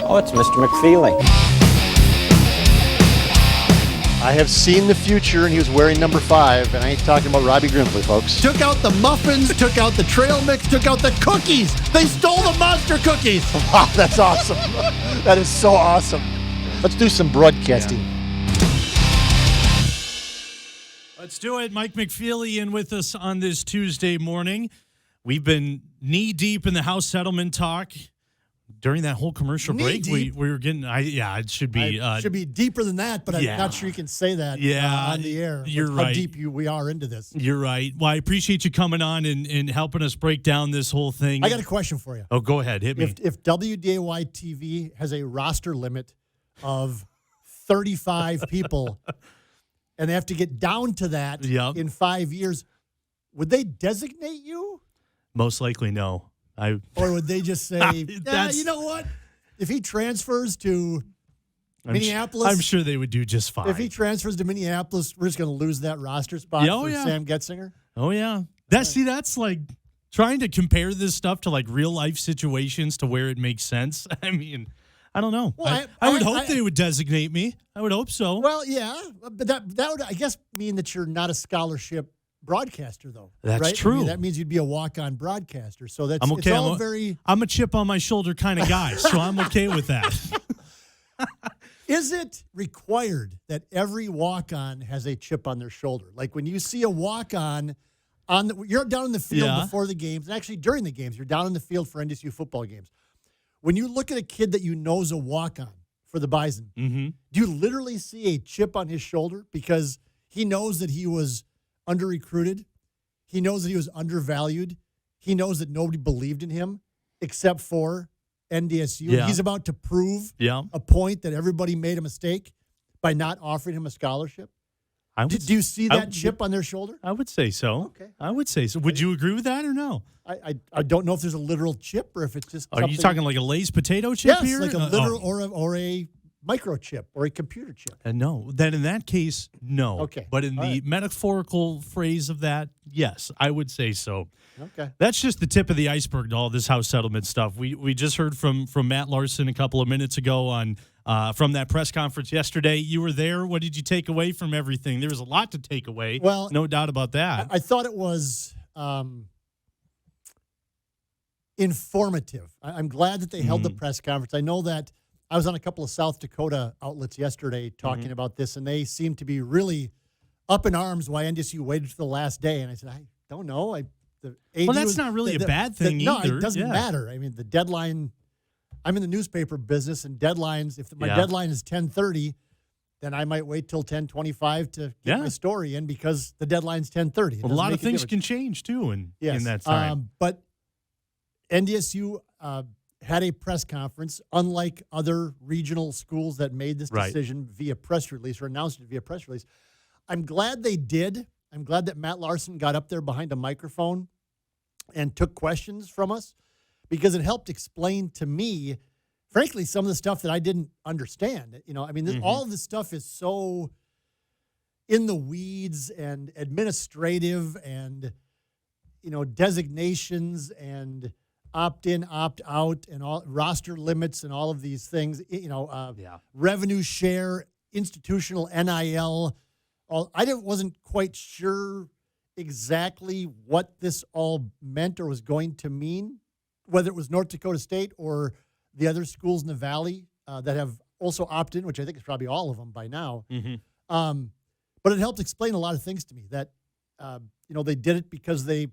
Oh, it's Mr. McFeely. I have seen the future, and he was wearing number 5, and I ain't talking about Robbie Grimsley, folks. Took out the muffins, took out the trail mix, took out the cookies. They stole the monster cookies. Wow, that's awesome. That is so awesome. Let's do some broadcasting. Let's do it. Mike McFeely in with us on this Tuesday morning. We've been knee-deep in the House settlement talk. During that whole commercial break, we were getting, it should be. Should be deeper than that, but I'm not sure you can say that on the air. You're how right. deep we are into this. You're right. Well, I appreciate you coming on and helping us break down this whole thing. I got a question for you. Oh, go ahead. Hit me. If WDAY TV has a roster limit of 35 people and they have to get down to that in 5 years, would they designate you? Most likely, no. Or would they just say, you know what? If he transfers to Minneapolis. I'm sure they would do just fine. If he transfers to Minneapolis, we're just going to lose that roster spot for Sam Getzinger. Oh, yeah. That's like trying to compare this stuff to like real life situations to where it makes sense. I mean, I don't know. Well, I would hope they would designate me. I would hope so. Well, yeah. But that would, I guess, mean that you're not a scholarship broadcaster, though. That's right? true. I mean, that means you'd be a walk-on broadcaster. So that's I'm okay. very. I'm a chip on my shoulder kind of guy, so I'm okay with that. Is it required that every walk-on has a chip on their shoulder? Like when you see a walk-on you're down in the field before the games, and actually during the games, you're down in the field for NDSU football games. When you look at a kid that you know is a walk-on for the Bison, do you literally see a chip on his shoulder because he knows that he was under-recruited? He knows that he was undervalued. He knows that nobody believed in him except for NDSU. Yeah. He's about to prove a point that everybody made a mistake by not offering him a scholarship. Do you see that chip on their shoulder? I would say so. Okay. I would say so. Would you agree with that or no? I don't know if there's a literal chip or if it's just Are you talking like a Lay's potato chip here? Yes, like a literal or a microchip or a computer chip. No. Then in that case, no. Okay. But in the metaphorical phrase of that, yes, I would say so. Okay. That's just the tip of the iceberg to all this house settlement stuff. We just heard from Matt Larson a couple of minutes ago on from that press conference yesterday. You were there. What did you take away from everything? There was a lot to take away. Well, no doubt about that. I thought it was informative. I'm glad that they held the press conference. I know that I was on a couple of South Dakota outlets yesterday talking about this, and they seemed to be really up in arms why NDSU waited to the last day. And I said, I don't know. That's not really a bad thing either. No, it doesn't matter. I mean, the deadline, I'm in the newspaper business, and deadlines, if my deadline is 10:30, then I might wait till 10:25 to get my story in because the deadline's 10:30. A lot of things can change, too, in that time. But NDSU had a press conference, unlike other regional schools that made this decision via press release or announced it via press release. I'm glad they did. I'm glad that Matt Larson got up there behind a microphone and took questions from us because it helped explain to me, frankly, some of the stuff that I didn't understand. You know, I mean, all of this stuff is so in the weeds and administrative and, designations and opt-in, opt-out, and all roster limits and all of these things, revenue share, institutional NIL. I wasn't quite sure exactly what this all meant or was going to mean, whether it was North Dakota State or the other schools in the Valley that have also opted in, which I think is probably all of them by now. But it helped explain a lot of things to me that, they did it because they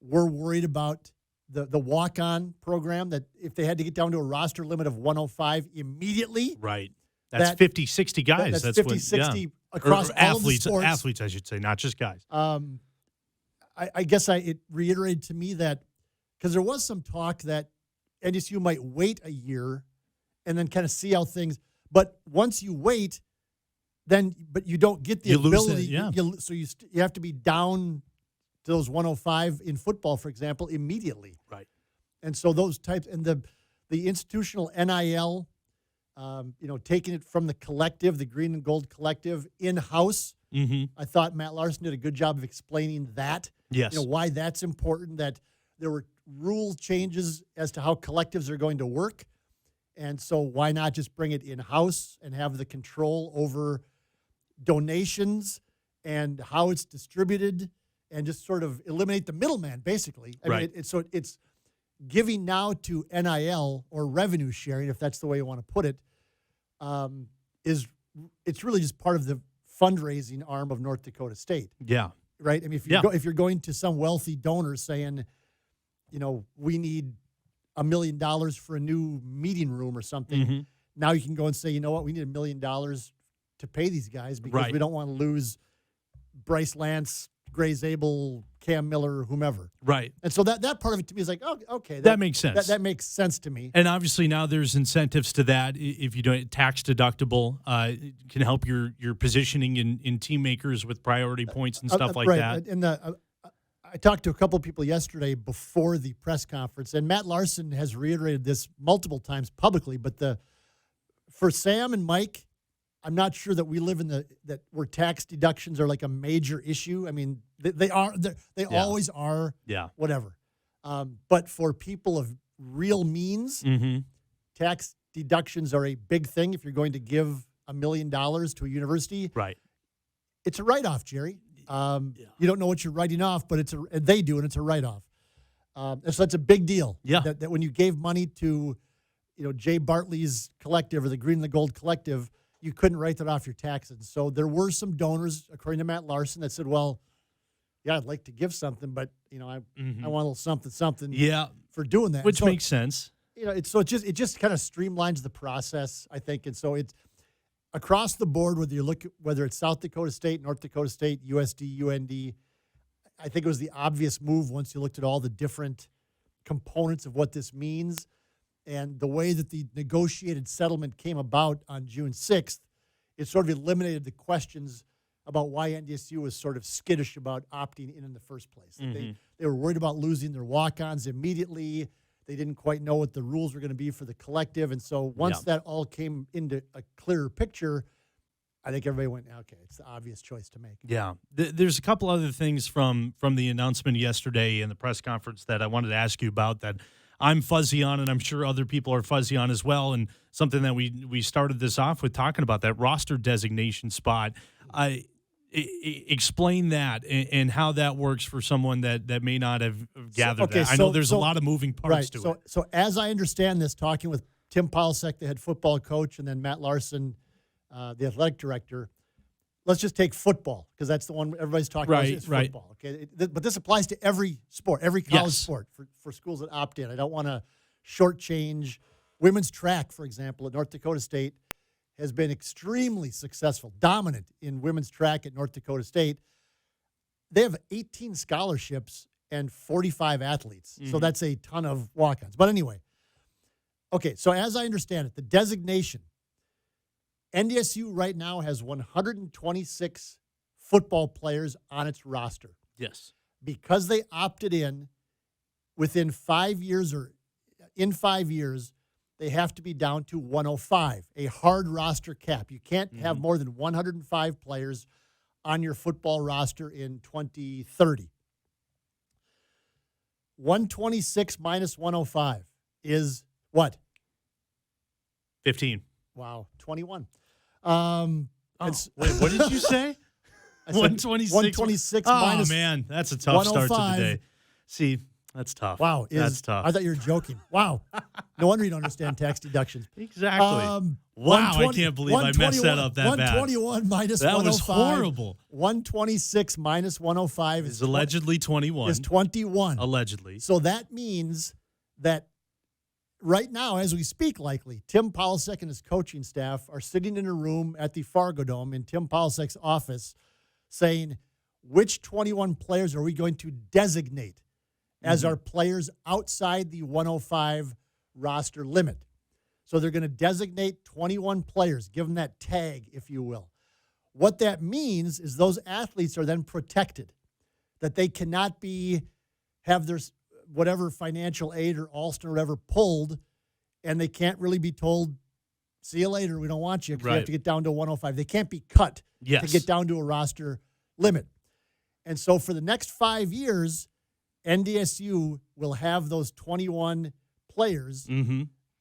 were worried about the walk-on program, that if they had to get down to a roster limit of 105 immediately. Right. That's 50, 60 guys. That's 50, 60 across all athletes, of the sports. Athletes, I should say, not just guys. I guess it reiterated to me that, because there was some talk that NDSU might wait a year and then kind of see how things, but once you wait, but you don't get the ability. So you have to be down to those 105 in football, for example, immediately. Right. And so those types, and the institutional NIL, taking it from the collective, the Green and Gold Collective, in-house. I thought Matt Larson did a good job of explaining that. Yes. Why that's important, that there were rule changes as to how collectives are going to work. And so why not just bring it in-house and have the control over donations and how it's distributed and just sort of eliminate the middleman, basically. I mean, it's giving now to NIL or revenue sharing, if that's the way you want to put it, it's really just part of the fundraising arm of North Dakota State. Yeah. Right? I mean, if you're going to some wealthy donor saying, we need $1 million for a new meeting room or something, now you can go and say, you know what, we need $1 million to pay these guys because we don't want to lose Bryce Lance, Gray Zabel, Cam Miller, whomever. Right. And so that part of it to me is like, oh, okay. That makes sense. That makes sense to me. And obviously now there's incentives to that. If you do it tax deductible, it can help your positioning in team makers with priority points and stuff like that. And I talked to a couple of people yesterday before the press conference, and Matt Larson has reiterated this multiple times publicly, but for Sam and Mike, I'm not sure that we live that where tax deductions are like a major issue. I mean, they always are. Yeah. Whatever. But for people of real means, tax deductions are a big thing. If you're going to give $1 million to a university, right? It's a write-off, Jerry. You don't know what you're writing off, but they do, and it's a write-off. And so that's a big deal. Yeah. That when you gave money to, Jay Bartley's collective or the Green and the Gold collective, you couldn't write that off your taxes. So there were some donors, according to Matt Larson, that said, well, yeah, I'd like to give something, but, I want a little something for doing that. Which makes sense. It just kind of streamlines the process, I think. And so it's across the board, whether it's South Dakota State, North Dakota State, USD, UND, I think it was the obvious move once you looked at all the different components of what this means. And the way that the negotiated settlement came about on June 6th, it sort of eliminated the questions about why NDSU was sort of skittish about opting in the first place. They were worried about losing their walk-ons immediately. They didn't quite know what the rules were going to be for the collective. And so once that all came into a clearer picture, I think everybody went, okay, it's the obvious choice to make. Yeah. There's a couple other things from the announcement yesterday and the press conference that I wanted to ask you about that I'm fuzzy on, and I'm sure other people are fuzzy on as well, and something that we started this off with talking about, that roster designation spot. Explain that and how that works for someone that may not have gathered that. I know there's a lot of moving parts to it. So as I understand this, talking with Tim Polsek, the head football coach, and then Matt Larson, the athletic director, let's just take football because that's the one everybody's talking about. Is football, okay? But this applies to every sport, every college sport for schools that opt in. I don't want to shortchange women's track, for example, at North Dakota State has been extremely successful, dominant in women's track at North Dakota State. They have 18 scholarships and 45 athletes, so that's a ton of walk-ons. But anyway, okay, so as I understand it, the designation, NDSU right now has 126 football players on its roster. Yes. Because they opted in within 5 years or in 5 years, they have to be down to 105, a hard roster cap. You can't have more than 105 players on your football roster in 2030. 126 minus 105 is what? 15. Wow, 21. Wait, what did you say? 126 minus. Oh, man, that's a tough start to the day. See, that's tough. Wow. That's tough. I thought you were joking. Wow. No wonder you don't understand tax deductions. Exactly. Wow, I can't believe I messed that up that 121 bad. minus that 105. That was horrible. 126 minus 105 is allegedly 21. Is 21. Allegedly. So that means that right now, as we speak, likely, Tim Polsek and his coaching staff are sitting in a room at the Fargo Dome in Tim Polsek's office saying, which 21 players are we going to designate as our players outside the 105 roster limit? So they're going to designate 21 players, give them that tag, if you will. What that means is those athletes are then protected, that they cannot have their whatever financial aid or Alston or whatever pulled, and they can't really be told, see you later, we don't want you, because you have to get down to 105. They can't be cut to get down to a roster limit. And so for the next 5 years, NDSU will have those 21 players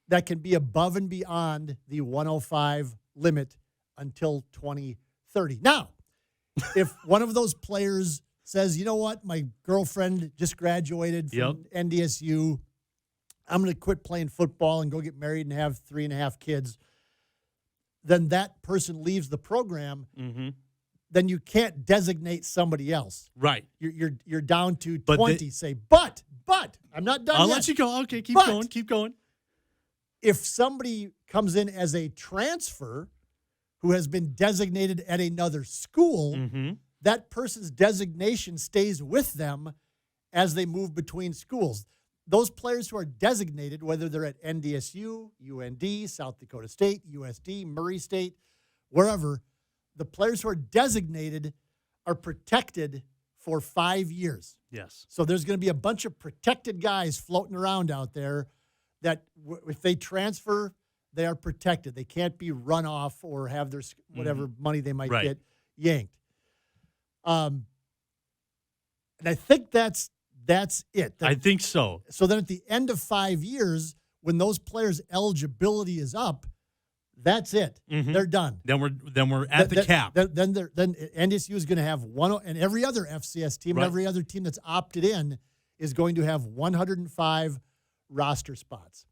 that can be above and beyond the 105 limit until 2030. Now, if one of those players says, you know what, my girlfriend just graduated from NDSU, I'm going to quit playing football and go get married and have 3.5 kids, then that person leaves the program. Then you can't designate somebody else. Right. You're down to 20. But I'm not done I'll yet. let you go. Okay, keep going. If somebody comes in as a transfer who has been designated at another school, that person's designation stays with them as they move between schools. Those players who are designated, whether they're at NDSU, UND, South Dakota State, USD, Murray State, wherever, the players who are designated are protected for 5 years. Yes. So there's going to be a bunch of protected guys floating around out there that if they transfer, they are protected. They can't be run off or have their whatever money they might get yanked. And I think that's it. I think so. So then at the end of 5 years, when those players' eligibility is up, that's it. They're done. Then we're at the cap. Then NDSU is going to have one, and every other FCS team, and every other team that's opted in is going to have 105 roster spots.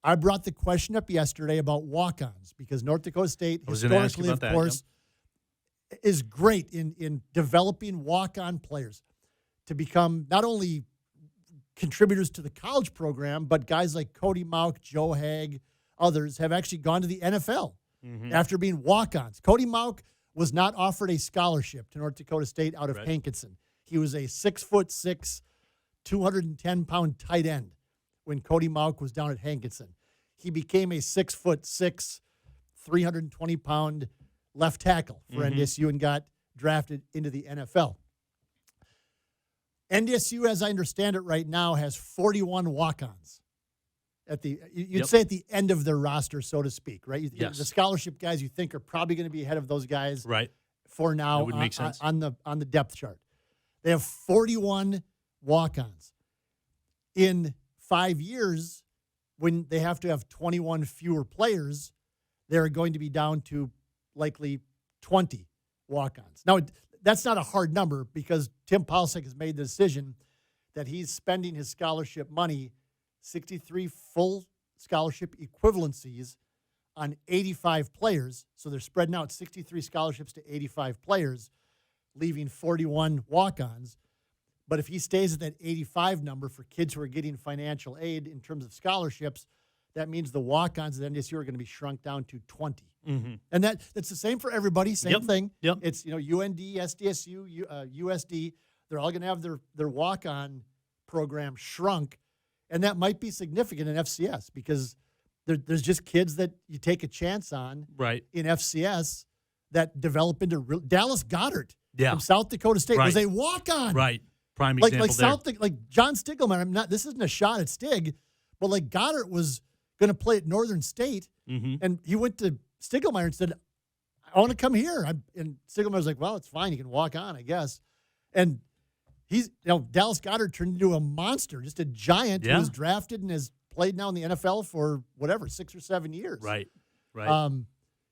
I brought the question up yesterday about walk-ons because North Dakota State historically, of course, is great in developing walk-on players to become not only contributors to the college program, but guys like Cody Mauk, Joe Hag, others have actually gone to the NFL after being walk-ons. Cody Mauk was not offered a scholarship to North Dakota State out of Hankinson. He was a 6'6", 210-pound tight end when Cody Mauk was down at Hankinson. He became a 6'6", 320-pound left tackle for NDSU and got drafted into the NFL. NDSU, as I understand it right now, has 41 walk-ons. You'd say at the end of their roster, so to speak, right? Yes. The scholarship guys you think are probably going to be ahead of those guys for now that would make sense. On the depth chart. They have 41 walk-ons. In 5 years, when they have to have 21 fewer players, they're going to be down to likely 20 walk-ons. Now, that's not a hard number because Tim Paulsek has made the decision that he's spending his scholarship money, 63 full scholarship equivalencies on 85 players. So they're spreading out 63 scholarships to 85 players, leaving 41 walk-ons. But if he stays at that 85 number for kids who are getting financial aid in terms of scholarships, that means the walk-ons at NDSU are going to be shrunk down to 20. And that's the same for everybody, same thing. It's, UND, SDSU, USD, they're all going to have their walk-on program shrunk. And that might be significant in FCS because there's just kids that you take a chance on in FCS that develop into Dallas Goddard from South Dakota State was a walk-on. Prime example like John Stiglmeyer. This isn't a shot at Stig, but like Goddard was going to play at Northern State, and he went to Stiglmeyer and said, "I want to come here." And Stiglmeyer's like, "Well, it's fine. You can walk on, I guess." And he's Dallas Goddard turned into a monster, just a giant who was drafted and has played now in the NFL for 6 or 7 years. Right.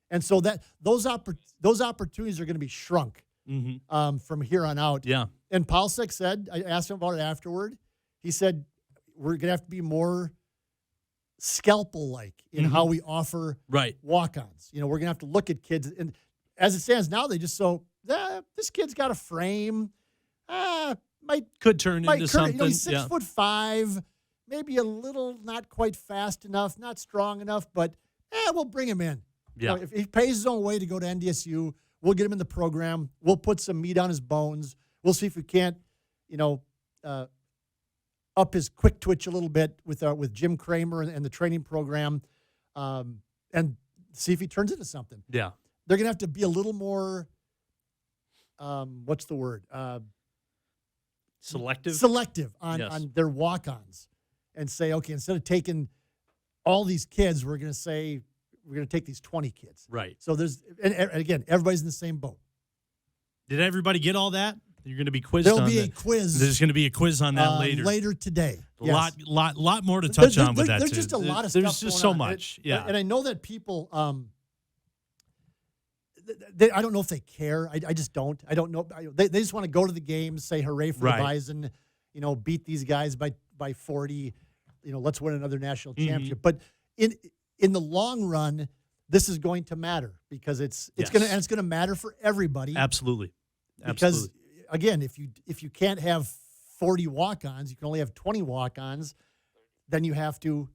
And so those opportunities are going to be shrunk from here on out. Yeah. And Paulsek said, I asked him about it afterward. He said, we're going to have to be more scalpel-like in how we offer walk-ons. We're going to have to look at kids. And as it stands now, they just this kid's got a frame. Could turn into something. He's 6'5", maybe a little not quite fast enough, not strong enough, but we'll bring him in. Yeah. If he pays his own way to go to NDSU, we'll get him in the program. We'll put some meat on his bones. We'll see if we can't, up his quick twitch a little bit with Jim Kramer and the training program, and see if he turns into something. Yeah. They're going to have to be a little more, what's the word? Selective on their walk-ons and say, okay, instead of taking all these kids, we're going to take these 20 kids. Right. So and again, everybody's in the same boat. Did everybody get all that? You're going to be quizzed There'll on be that. a quiz. There's going to be a quiz on that later. Later today. Yes. Lot more to touch on with that. There's too. just a lot of There's stuff just going so on. much. Yeah. And I know that people, I don't know if they care. I just don't. I don't know. They just want to go to the games, say hooray for the Bison, beat these guys by 40. Let's win another national championship. But in the long run, this is going to matter because it's going to matter for everybody. Absolutely. Because again, if you can't have 40 walk-ons, you can only have 20 walk-ons, then you have to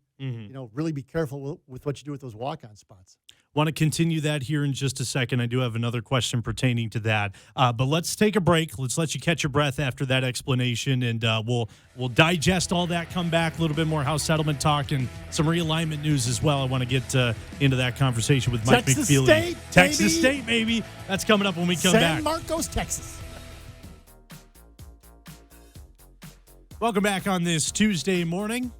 really be careful with what you do with those walk-on spots. Want to continue that here in just a second. I do have another question pertaining to that. But let's take a break. Let's let you catch your breath after that explanation, and we'll digest all that, come back, a little bit more house settlement talk, and some realignment news as well. I want to get into that conversation with Mike McFeely. Texas State, baby. That's coming up when we come back. San Marcos, Texas. Welcome back on this Tuesday morning.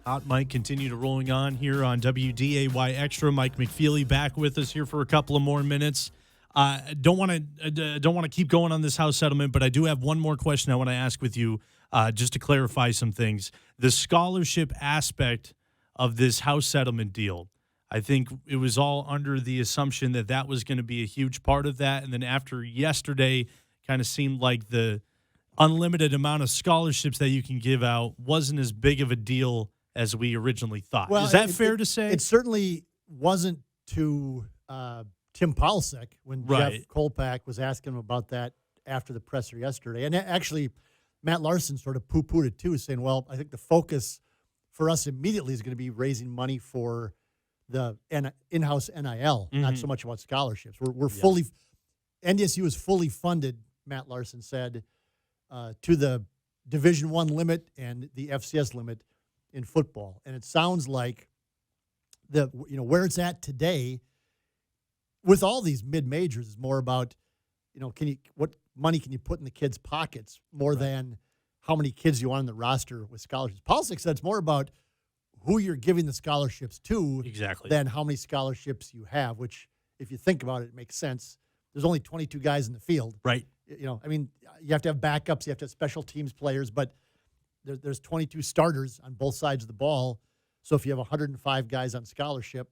Hot Mike continue to rolling on here on WDAY Extra. Mike McFeely back with us here for a couple of more minutes. Don't want to keep going on this house settlement, but I do have one more question I want to ask with you, just to clarify some things. The scholarship aspect of this house settlement deal, I think it was all under the assumption that was going to be a huge part of that, and then after yesterday, kind of seemed like the unlimited amount of scholarships that you can give out wasn't as big of a deal as we originally thought. Well, is that fair to say? It certainly wasn't to Tim Polsek when Jeff Kolpak was asking him about that after the presser yesterday. And actually, Matt Larson sort of poo-pooed it too, saying, well, I think the focus for us immediately is going to be raising money for the in-house NIL, not so much about scholarships. We're fully – NDSU is fully funded, Matt Larson said, to the Division I limit and the FCS limit in football. And it sounds like where it's at today with all these mid-majors is more about, what money can you put in the kids' pockets more than how many kids you want on the roster with scholarships. Politics said it's more about who you're giving the scholarships to than how many scholarships you have, which if you think about it, it makes sense. There's only 22 guys in the field. Right. You have to have backups, you have to have special teams players, but there's 22 starters on both sides of the ball. So if you have 105 guys on scholarship,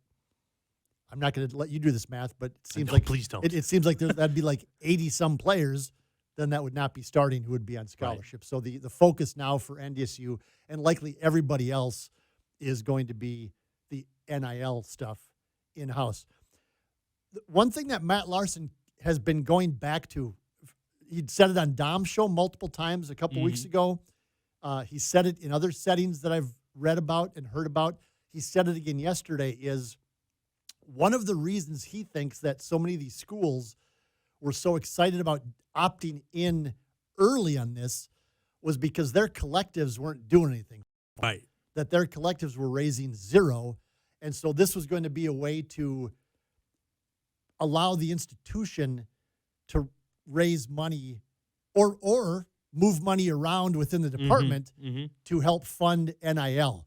I'm not going to let you do this math, but it seems please don't. It seems like that'd be like 80-some players, then that would not be starting who would be on scholarship. Right. So the focus now for NDSU and likely everybody else is going to be the NIL stuff in-house. One thing that Matt Larson has been going back to, he'd said it on Dom's show multiple times a couple weeks ago. He said it in other settings that I've read about and heard about. He said it again yesterday, is one of the reasons he thinks that so many of these schools were so excited about opting in early on this was because their collectives weren't doing anything. Right. That their collectives were raising zero. And so this was going to be a way to allow the institution to raise money or move money around within the department to help fund NIL.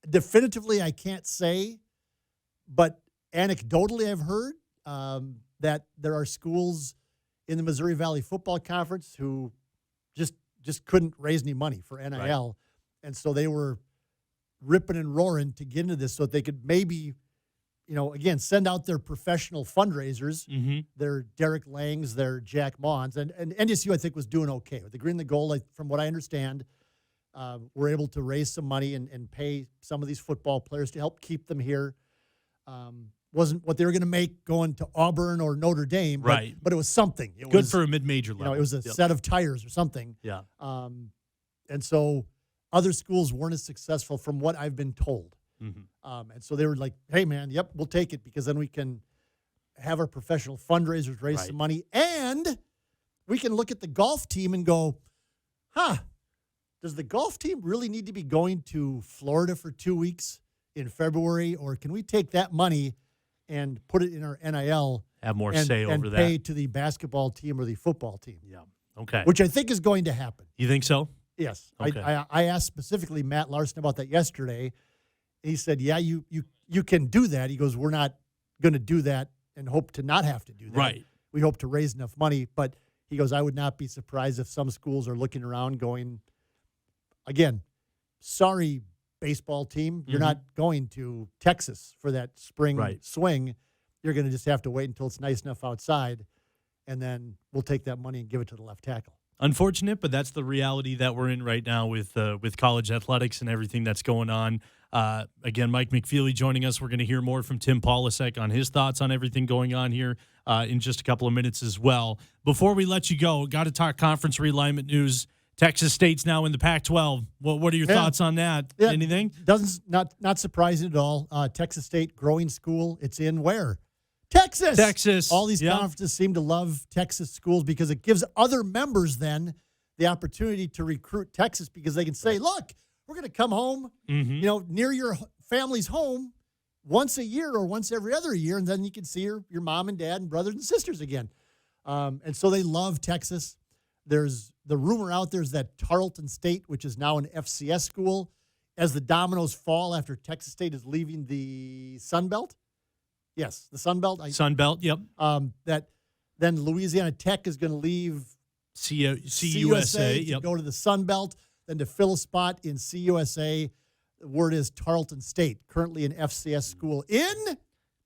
Definitively, I can't say, but anecdotally, I've heard that there are schools in the Missouri Valley Football Conference who just couldn't raise any money for NIL. Right. And so they were ripping and roaring to get into this so that they could maybe, again, send out their professional fundraisers, their Derek Langs, their Jack Mons. And NDSU, I think, was doing okay. With the green and the gold, from what I understand, we're able to raise some money and pay some of these football players to help keep them here. Wasn't what they were going to make going to Auburn or Notre Dame, but it was something. It Good was, for a mid-major level. It was a set of tires or something. Yeah. And so other schools weren't as successful from what I've been told. And so they were like, hey, man, yep, we'll take it because then we can have our professional fundraisers raise some money. And we can look at the golf team and go, does the golf team really need to be going to Florida for 2 weeks in February? Or can we take that money and put it in our NIL? Have more say over that. And pay to the basketball team or the football team. Yeah. Okay. Which I think is going to happen. You think so? Yes. Okay. I asked specifically Matt Larson about that yesterday. He said, yeah, you can do that. He goes, we're not going to do that and hope to not have to do that. Right. We hope to raise enough money. But He goes, I would not be surprised if some schools are looking around going, again, sorry, baseball team, you're not going to Texas for that spring swing. You're going to just have to wait until it's nice enough outside, and then we'll take that money and give it to the left tackle. Unfortunate, but that's the reality that we're in right now with college athletics and everything that's going on. Again, Mike McFeely joining us. We're going to hear more from Tim Polasek on his thoughts on everything going on here in just a couple of minutes as well. Before we let you go, got to talk conference realignment news. Texas State's now in the Pac-12. What are your thoughts on that? Yeah, Anything? Not surprising at all. Texas State, growing school. It's in where? Texas. Texas. All these conferences seem to love Texas schools because it gives other members then the opportunity to recruit Texas because they can say, look, we're going to come home, near your family's home once a year or once every other year, and then you can see your mom and dad and brothers and sisters again. And so they love Texas. There's the rumor out there is that Tarleton State, which is now an FCS school, as the dominoes fall after Texas State is leaving the Sun Belt. Yes, the Sun Belt. Sun Belt, yep. That then Louisiana Tech is going to leave CUSA, to go to the Sun Belt, then to fill a spot in CUSA. The word is Tarleton State, currently an FCS school in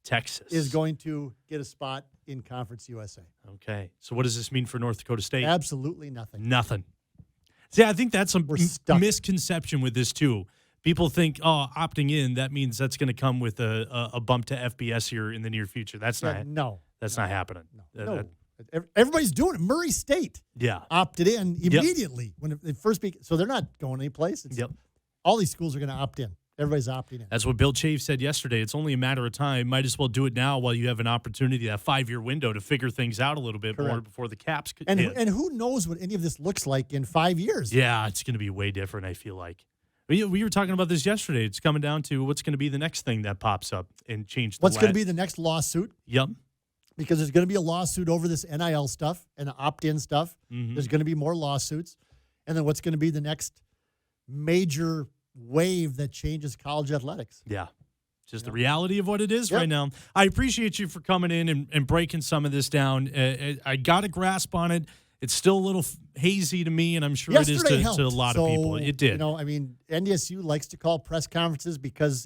Texas, is going to get a spot in Conference USA. Okay. So what does this mean for North Dakota State? Absolutely nothing. Nothing. See, I think that's a misconception with this, too. People think, opting in, that means that's going to come with a bump to FBS here in the near future. That's not happening. No. Everybody's doing it. Murray State opted in immediately when they first began. So they're not going anyplace. All these schools are going to opt in. Everybody's opting in. That's what Bill Chafe said yesterday. It's only a matter of time. Might as well do it now while you have an opportunity, that 5-year window, to figure things out a little bit more before the caps could hit. And who knows what any of this looks like in 5 years? Yeah, it's going to be way different, I feel like. We were talking about this yesterday. It's coming down to what's going to be the next thing that pops up and change the What's going to be the next lawsuit? Yep. Because there's going to be a lawsuit over this NIL stuff and the opt-in stuff. There's going to be more lawsuits. And then what's going to be the next major wave that changes college athletics? Yeah. Just the reality of what it is right now. I appreciate you for coming in and breaking some of this down. I got a grasp on it. It's still a little hazy to me, and I'm sure it is to a lot of people. It did. NDSU likes to call press conferences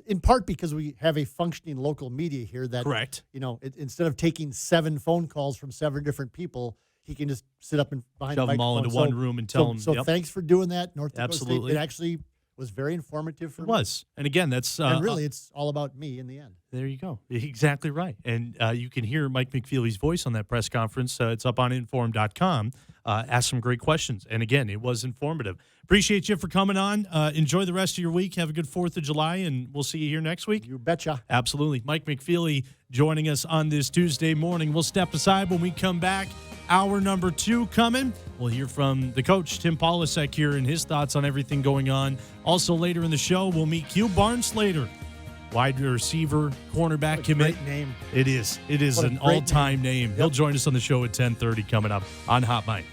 in part because we have a functioning local media here that, correct. Instead of taking 7 phone calls from 7 different people, he can just sit up behind the microphone. Shove them all into one room and tell them. So thanks for doing that, North Dakota Absolutely. State. It actually was very informative for me. It was. And again, that's... and really, it's all about me in the end. There you go. Exactly right. And you can hear Mike McFeely's voice on that press conference. It's up on inform.com. Ask some great questions. And again, it was informative. Appreciate you for coming on. Enjoy the rest of your week. Have a good 4th of July, and we'll see you here next week. You betcha. Absolutely. Mike McFeely joining us on this Tuesday morning. We'll step aside when we come back. Hour number 2 coming. We'll hear from the coach, Tim Polasek, here and his thoughts on everything going on. Also later in the show, we'll meet Q Barnes-Slater, wide receiver, cornerback commit. Great name. It is. It is an all-time name. He'll join us on the show at 10:30 coming up on Hot Mic.